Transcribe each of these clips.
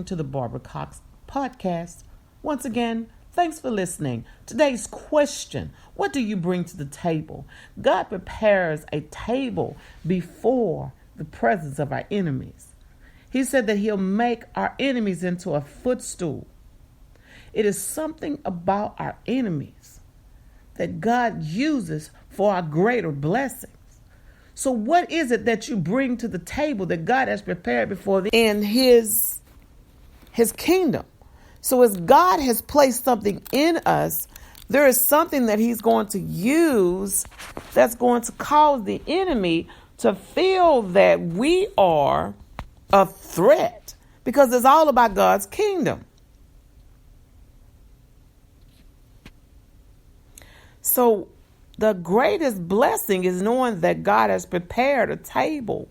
to the Barbara Cox Podcast. Once again, thanks for listening. Today's question: what do you bring to the table? God prepares a table before the presence of our enemies. He said that he'll make our enemies into a footstool. It is something about our enemies that God uses for our greater blessings. So what is it that you bring to the table that God has prepared before in his kingdom? So as God has placed something in us, there is something that he's going to use that's going to cause the enemy to feel that we are a threat, because it's all about God's kingdom. So the greatest blessing is knowing that God has prepared a table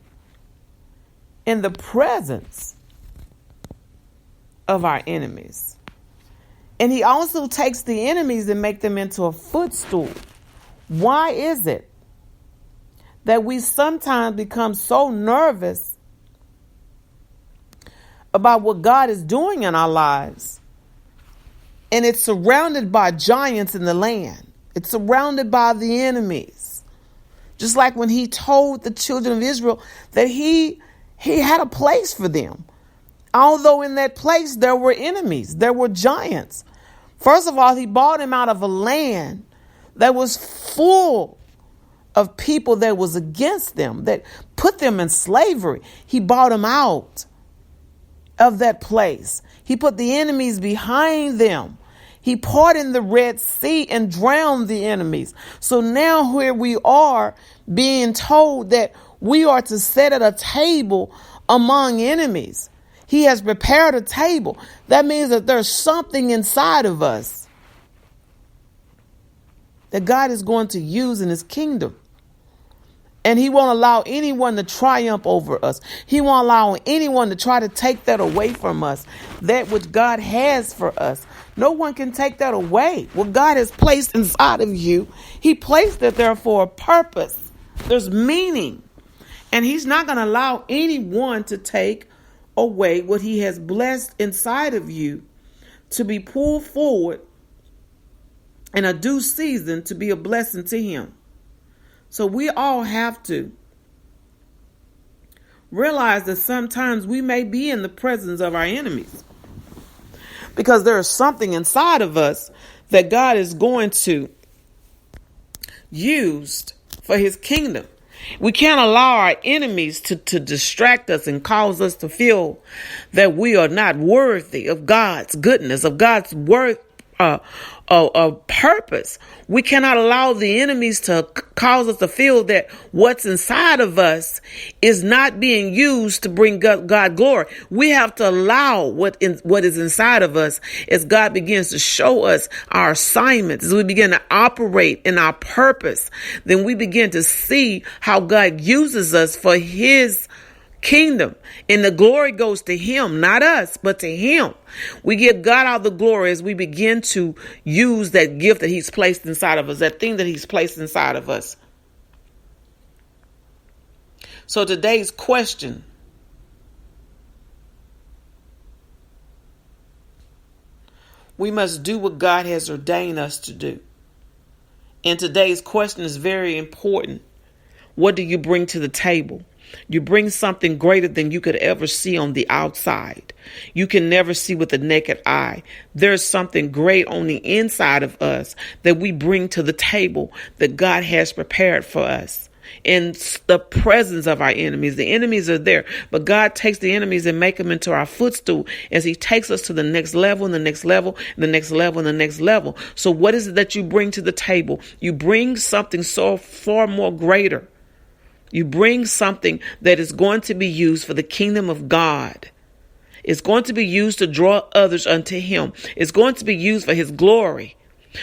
in the presence of our enemies. And he also takes the enemies and make them into a footstool. Why is it that we sometimes become so nervous about what God is doing in our lives, and it's surrounded by giants in the land? It's surrounded by the enemies. Just like when he told the children of Israel that he had a place for them. Although in that place there were enemies, there were giants. First of all, he brought them out of a land that was full of people that was against them, that put them in slavery. He brought them out of that place. He put the enemies behind them. He parted the Red Sea and drowned the enemies. So now here we are being told that we are to sit at a table among enemies. He has prepared a table. That means that there's something inside of us that God is going to use in his kingdom. And he won't allow anyone to triumph over us. He won't allow anyone to try to take that away from us, that which God has for us. No one can take that away. What God has placed inside of you, he placed it there for a purpose. There's meaning. And he's not going to allow anyone to take away what he has blessed inside of you to be pulled forward in a due season to be a blessing to him. So we all have to realize that sometimes we may be in the presence of our enemies, because there is something inside of us that God is going to use for his kingdom. We can't allow our enemies to distract us and cause us to feel that we are not worthy of God's goodness, of God's worth, purpose. We cannot allow the enemies to cause us to feel that what's inside of us is not being used to bring God glory. We have to allow what is inside of us as God begins to show us our assignments, as we begin to operate in our purpose. Then we begin to see how God uses us for his kingdom, and the glory goes to him, not us, but to him. We give God all the glory as we begin to use that gift that he's placed inside of us, that thing that he's placed inside of us. So today's question: we must do what God has ordained us to do. And today's question is very important. What do you bring to the table? You bring something greater than you could ever see on the outside. You can never see with the naked eye. There's something great on the inside of us that we bring to the table that God has prepared for us. In the presence of our enemies, the enemies are there, but God takes the enemies and make them into our footstool as he takes us to the next level and the next level and the next level and the next level. So what is it that you bring to the table? You bring something so far more greater. You bring something that is going to be used for the kingdom of God. It's going to be used to draw others unto him. It's going to be used for his glory.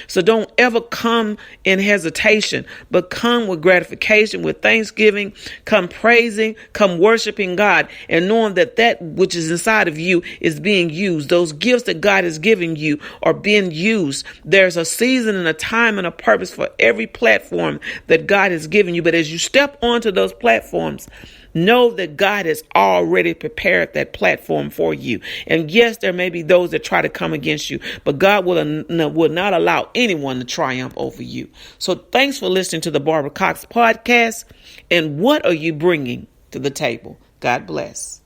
So don't ever come in hesitation, but come with gratification, with thanksgiving, come praising, come worshiping God, and knowing that that which is inside of you is being used. Those gifts that God has given you are being used. There's a season and a time and a purpose for every platform that God has given you. But as you step onto those platforms, Know that God has already prepared that platform for you. And yes, there may be those that try to come against you, but God will not allow anyone to triumph over you. So thanks for listening to the Barbara Cox Podcast. And what are you bringing to the table? God bless.